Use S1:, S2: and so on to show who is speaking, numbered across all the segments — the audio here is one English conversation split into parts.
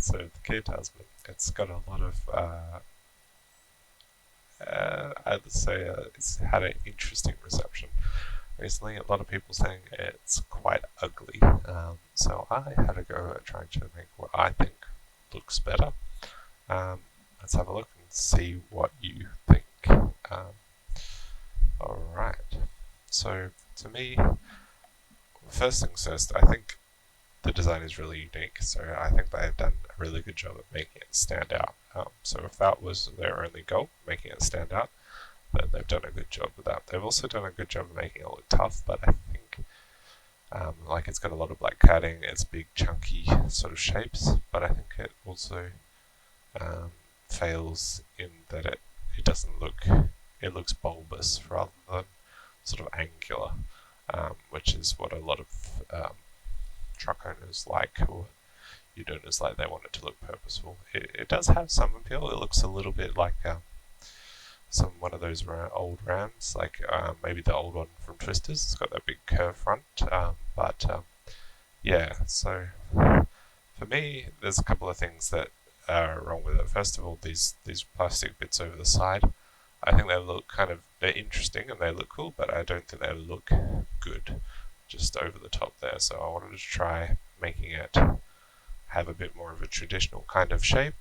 S1: so the Kia Tasman, it's got a lot of, I'd say it's had an interesting reception recently. A lot of people saying it's quite ugly. So I had a go at trying to make what I think looks better. Let's have a look and see what you think. Alright, so to me, first things first, I think the design is really unique, so I think they've done a really good job at making it stand out. So if that was their only goal, making it stand out, then they've done a good job with that. They've also done a good job of making it look tough, but I think like it's got a lot of black cladding, it's big chunky sort of shapes, but I think it also fails in that it doesn't look, it looks bulbous rather than sort of angular, which is what a lot of truck owners like, or ute owners like. They want it to look purposeful. It does have some appeal. It looks a little bit like one of those old Rams, like maybe the old one from Twisters. It's got that big curved front, but yeah. So for me, there's a couple of things that are wrong with it. First of all, these plastic bits over the side, I think they look they're interesting and they look cool, but I don't think they look good just over the top there. So I wanted to try making it have a bit more of a traditional kind of shape.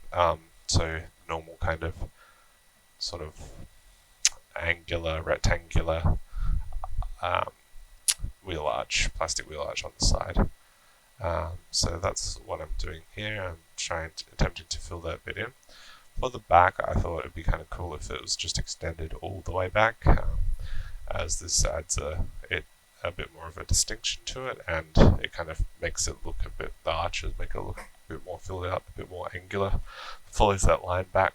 S1: So normal kind of sort of angular, rectangular wheel arch, plastic wheel arch on the side. So that's what I'm doing here. I'm attempting to fill that bit in. For the back, I thought it would be kind of cool if it was just extended all the way back, as this adds a bit more of a distinction to it, and it kind of makes it look a bit, the arches make it look a bit more filled out, a bit more angular, follows that line back.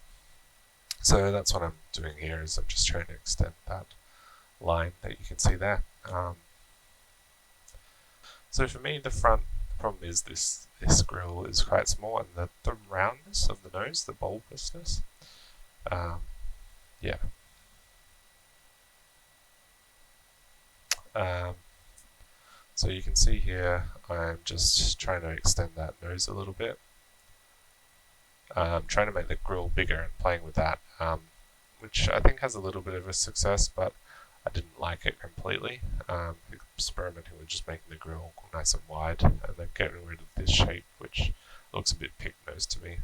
S1: So that's what I'm doing here, is I'm just trying to extend that line that you can see there. So for me, the front problem is this grille is quite small, and the roundness of the nose, the bulbousness, yeah. So you can see here, I'm just trying to extend that nose a little bit. Trying to make the grille bigger and playing with that, which I think has a little bit of a success, but I didn't like it completely. Experimenting with just making the grille nice and wide, and then getting rid of this shape, which looks a bit pig-nosed to me.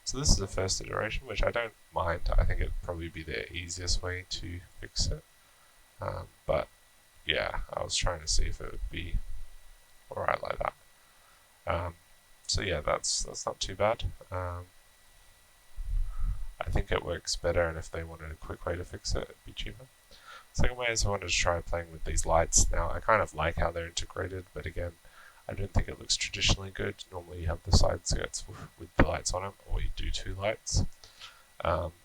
S1: So this is the first iteration, which I don't mind. I think it'd probably be the easiest way to fix it. But yeah, I was trying to see if it would be alright like that. So yeah, that's not too bad. I think it works better, and if they wanted a quick way to fix it, it'd be cheaper. Second way is I wanted to try playing with these lights. Now, I kind of like how they're integrated, but again, I don't think it looks traditionally good. Normally you have the side skirts with the lights on them, or you do two lights.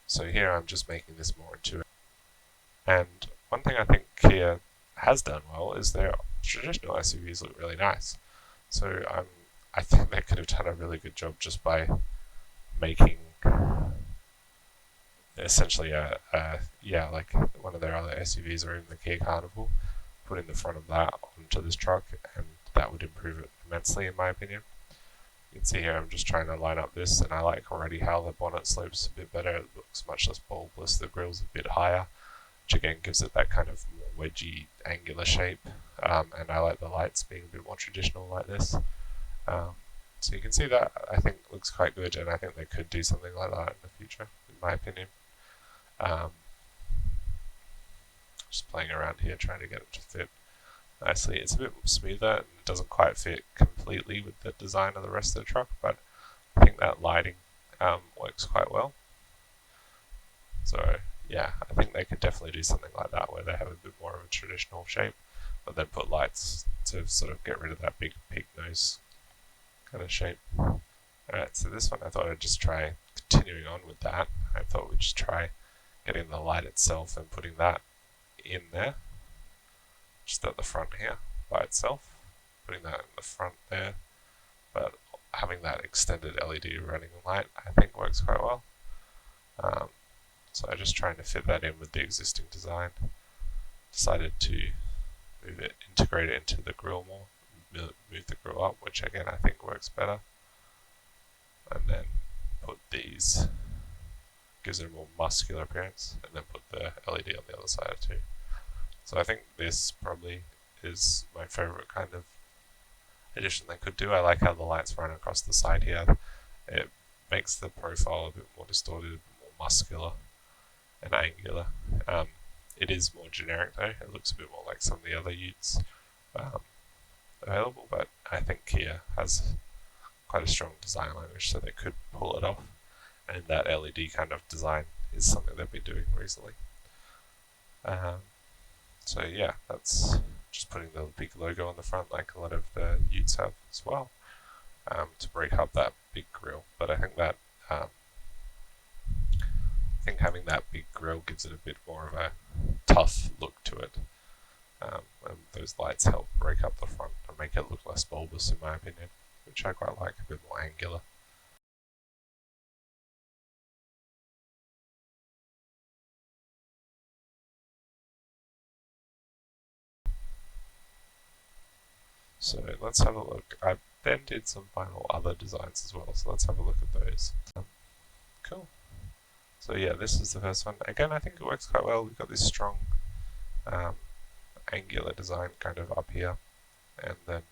S1: So here I'm just making this more intuitive. And one thing I think Kia has done well is their traditional SUVs look really nice. So I think they could have done a really good job just by making essentially like one of their other SUVs, or even the Kia Carnival, putting the front of that onto this truck, and that would improve it immensely in my opinion. You can see here I'm just trying to line up this, and I like already how the bonnet slopes a bit better. It looks much less bulbous, the grille's a bit higher, which again gives it that kind of more wedgy, angular shape, and I like the lights being a bit more traditional like this. So you can see that I think looks quite good, and I think they could do something like that in the future, in my opinion. Just playing around here trying to get it to fit nicely. It's a bit smoother, and it doesn't quite fit completely with the design of the rest of the truck, but I think that lighting works quite well. So yeah, I think they could definitely do something like that, where they have a bit more of a traditional shape, but then put lights to sort of get rid of that big pig nose kind of shape. Alright, so this one I thought I'd just try continuing on with that. I thought we'd just try getting the light itself and putting that in there, just at the front here by itself, putting that in the front there, but having that extended LED running light I think works quite well. So I'm just trying to fit that in with the existing design. Decided to integrate it into the grille more, move the grille up, which again I think works better. these, gives it a more muscular appearance, and then put the LED on the other side too. So I think this probably is my favourite kind of addition they could do. I like how the lights run across the side here. It makes the profile a bit more distorted, a bit more muscular and angular. It is more generic though. It looks a bit more like some of the other utes available, but I think Kia has quite a strong design language, so they could pull it off. And that LED kind of design is something they've been doing recently. So yeah, that's just putting the big logo on the front like a lot of the utes have as well, to break up that big grille. But I think that having that big grille gives it a bit more of a tough look to it. And those lights help break up the front and make it look less bulbous in my opinion, which I quite like, a bit more angular. So let's have a look. I then did some final other designs as well, so let's have a look at those. Cool. So yeah, this is the first one. Again, I think it works quite well. We've got this strong angular design kind of up here, and then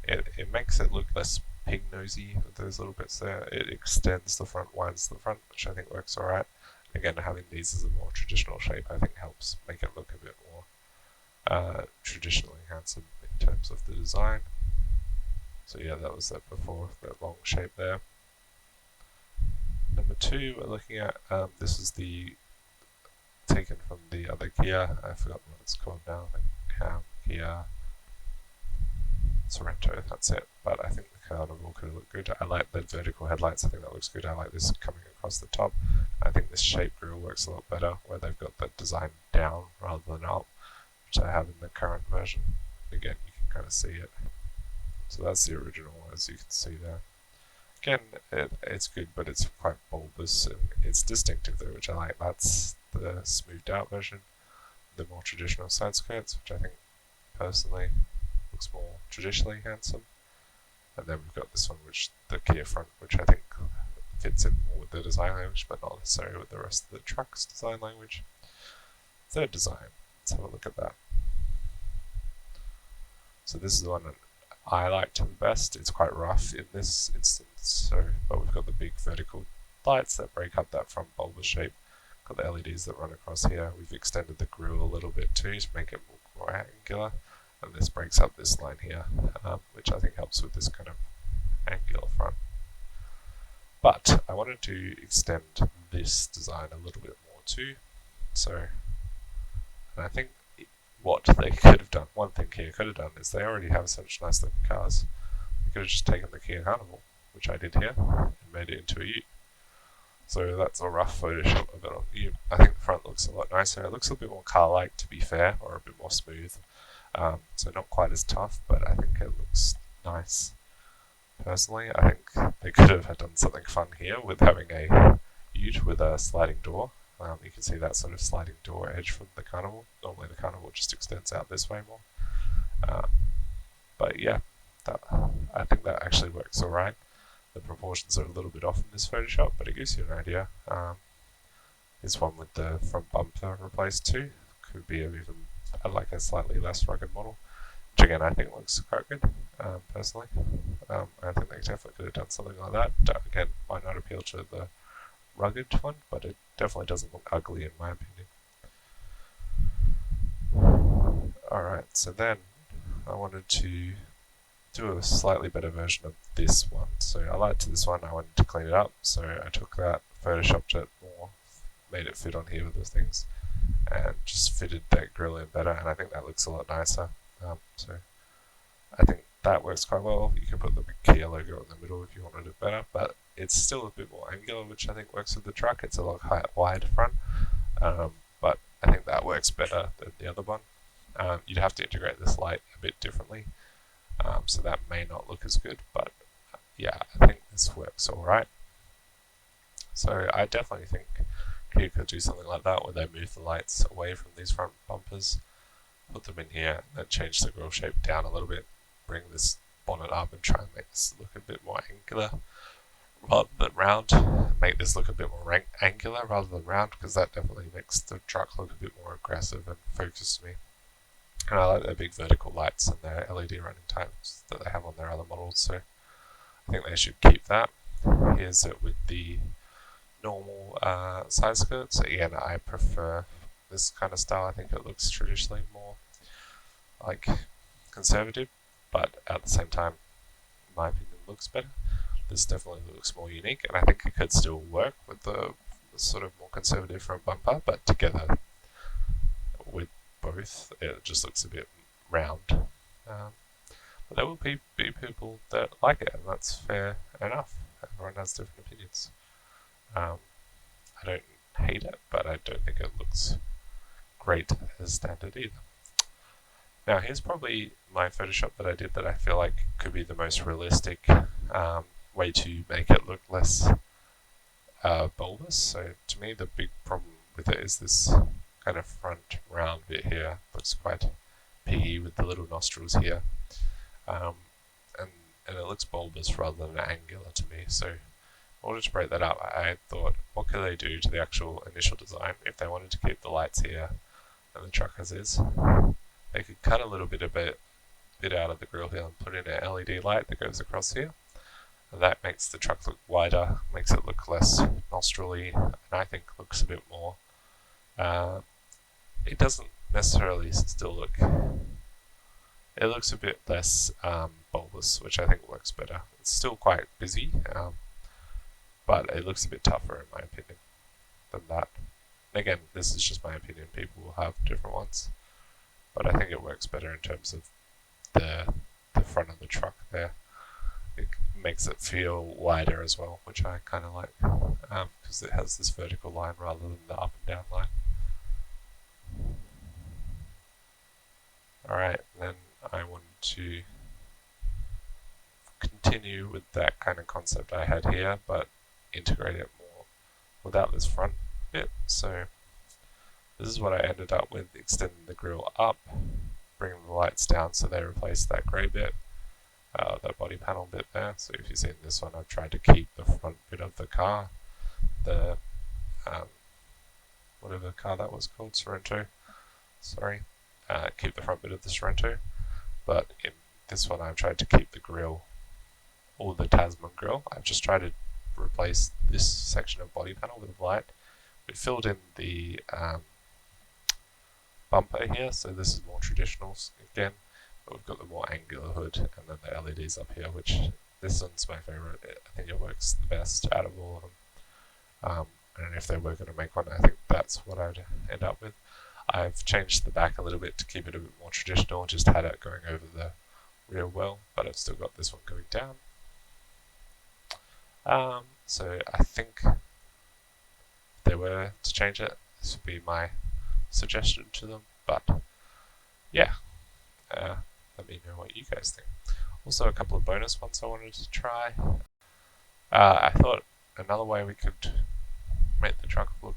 S1: it makes it look less pig-nosy with those little bits there. It extends the front, widens the front, which I think works alright. Again, having these as a more traditional shape I think helps make it look a bit more traditionally handsome in terms of the design. So yeah, that was that before, that long shape there. Number 2, we're looking at, this is the taken from the other Kia, I've forgotten what it's called now, Kia Sorrento, that's it. But I think the Carnival could look good. I like the vertical headlights, I think that looks good. I like this coming across the top. I think this shape grille works a lot better, where they've got the design down rather than up, which I have in the current version. Again, you can kind of see it. So that's the original, as you can see there. Again, it's good, but it's quite bulbous, and it's distinctive though, which I like. That's the smoothed out version, the more traditional side skirts, which I think personally looks more traditionally handsome. And then we've got this one, which the Kia front, which I think fits in more with the design language, but not necessarily with the rest of the truck's design language. Third design, let's have a look at that. So this is the one that I liked the best. It's quite rough in this instance, but we've got the big vertical lights that break up that front bulbous shape. Got the LEDs that run across here. We've extended the grille a little bit too to make it more angular, and this breaks up this line here, which I think helps with this kind of angular front. But I wanted to extend this design a little bit more too. So, and I think what they could have done, one thing Kia could have done, is they already have such nice looking cars. They could have just taken the Kia Carnival, which I did here, and made it into a ute. So that's a rough Photoshop of it on ute. I think the front looks a lot nicer. It looks a bit more car-like, to be fair, or a bit more smooth. So not quite as tough, but I think it looks nice. Personally, I think they could have done something fun here with having a ute with a sliding door. You can see that sort of sliding door edge from the Carnival. Normally the Carnival just extends out this way more. But yeah, I think that actually works alright. The proportions are a little bit off in this Photoshop, but it gives you an idea. This one with the front bumper replaced too could be even like a slightly less rugged model, which again I think looks quite good, personally. I think they definitely could have done something like that. Again, might not appeal to the rugged one, but it definitely doesn't look ugly in my opinion. Alright, so then I wanted to do a slightly better version of this one. So I liked this one, I wanted to clean it up, so I took that, photoshopped it more, made it fit on here with the things, and just fitted that grille in better, and I think that looks a lot nicer. So I think that works quite well. You can put the big Kia logo in the middle if you wanted it better, but it's still a bit more angular, which I think works with the truck. It's a lot wide front, but I think that works better than the other one. You'd have to integrate this light a bit differently, so that may not look as good, but yeah, I think this works alright. So I definitely think Kia could do something like that, where they move the lights away from these front bumpers, put them in here, and then change the grille shape down a little bit, bring this bonnet up and try and make this look a bit more angular, rather than round. Make this look a bit more angular rather than round, because that definitely makes the truck look a bit more aggressive and focuses me. And I like their big vertical lights and their LED running times that they have on their other models, so I think they should keep that. Here's it with the normal side skirts. Again, I prefer this kind of style. I think it looks traditionally more like conservative, but at the same time, in my opinion, looks better. This definitely looks more unique, and I think it could still work with the sort of more conservative front bumper, but together with both, it just looks a bit round. But there will be people that like it, and that's fair enough. Everyone has different opinions. I don't hate it, but I don't think it looks great as standard either. Now, here's probably my Photoshop that I did that I feel like could be the most realistic way to make it look less bulbous. So to me, the big problem with it is this kind of front round bit here. Looks quite piggy with the little nostrils here. And it looks bulbous rather than angular to me. So in order to break that up, I thought, what could they do to the actual initial design if they wanted to keep the lights here and the truck as is? They could cut a little bit out of the grille here and put in an LED light that goes across here. And that makes the truck look wider, makes it look less nostril-y, and I think looks a bit more. It doesn't necessarily still look. It looks a bit less bulbous, which I think works better. It's still quite busy, but it looks a bit tougher in my opinion than that. And again, this is just my opinion. People will have different ones, but I think it works better in terms of the front of the truck there. It makes it feel wider as well, which I kind of like, because it has this vertical line rather than the up and down line. Alright, then I want to continue with that kind of concept I had here, but integrate it more without this front bit. So this is what I ended up with, extending the grille up, bringing the lights down so they replace that grey bit, that body panel bit there. So if you see in this one, I've tried to keep the front bit of the car, the whatever car that was called, Sorrento, sorry, keep the front bit of the Sorrento, but in this one I've tried to keep the grille, or the Tasman grille. I've just tried to replace this section of body panel with light. We filled in the bumper here, so this is more traditional again, but we've got the more angular hood and then the LEDs up here, which this one's my favorite. I think it works the best out of all of them. And if they were going to make one, I think that's what I'd end up with. I've changed the back a little bit to keep it a bit more traditional, just had it going over the rear well, but I've still got this one going down. So I think if they were to change it, this would be my suggestion to them, but yeah, let me know what you guys think. Also, a couple of bonus ones I wanted to try. I thought another way we could make the truck look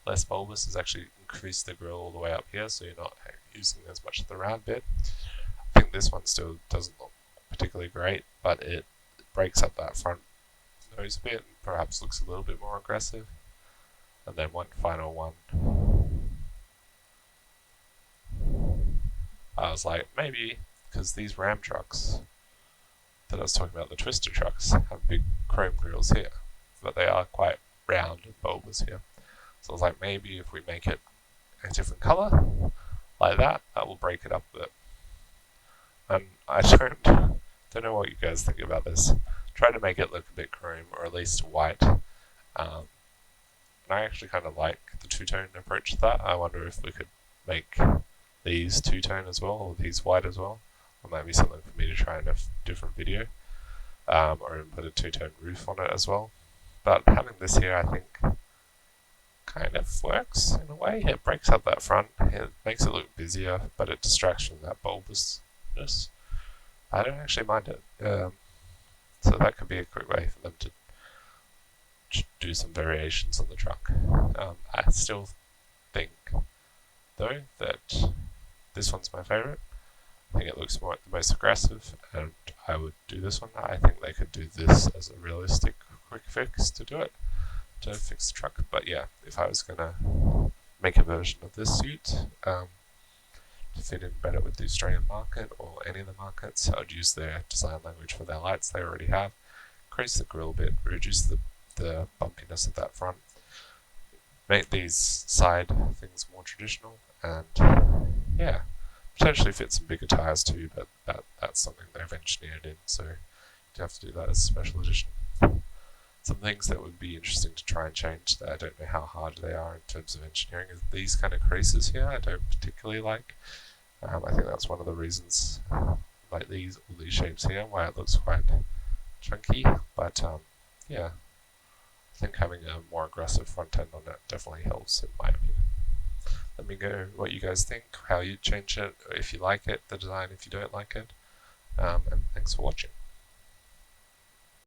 S1: less bulbous is actually increase the grille all the way up here, so you're not using as much of the round bit. I think this one still doesn't look particularly great, but it breaks up that front nose a bit and perhaps looks a little bit more aggressive. And then one final one, I was like, maybe, because these Ram trucks that I was talking about, the Twister trucks, have big chrome grills here, but they are quite round and bulbous here. So I was like, maybe if we make it a different color, like that will break it up a bit. And I don't know what you guys think about this. Try to make it look a bit chrome, or at least white. And I actually kind of like the two-tone approach to that. I wonder if we could make these two-tone as well, or these white as well. Or maybe something for me to try in a different video. Or even put a two-tone roof on it as well. But having this here, I think, kind of works in a way. It breaks up that front, it makes it look busier, but it distracts from that bulbousness. I don't actually mind it. So that could be a quick way for them to do some variations on the truck. I still think, though, that this one's my favourite. I think it looks the most aggressive, and I would do this one. I think they could do this as a realistic quick fix to do it, to fix the truck. But yeah, if I was going to make a version of this suit to fit in better with the Australian market or any of the markets, I'd use their design language for their lights they already have, increase the grille a bit, reduce the bumpiness of that front, make these side things more traditional, and yeah, potentially fit some bigger tires too, but that's something they've engineered in, so you have to do that as a special edition. Some things that would be interesting to try and change that I don't know how hard they are in terms of engineering is these kind of creases here. I don't particularly like. I think that's one of the reasons, like all these shapes here, why it looks quite chunky. But yeah, I think having a more aggressive front end on it definitely helps, in my opinion. Let me know what you guys think, how you change it, if you like it, the design, if you don't like it. And thanks for watching.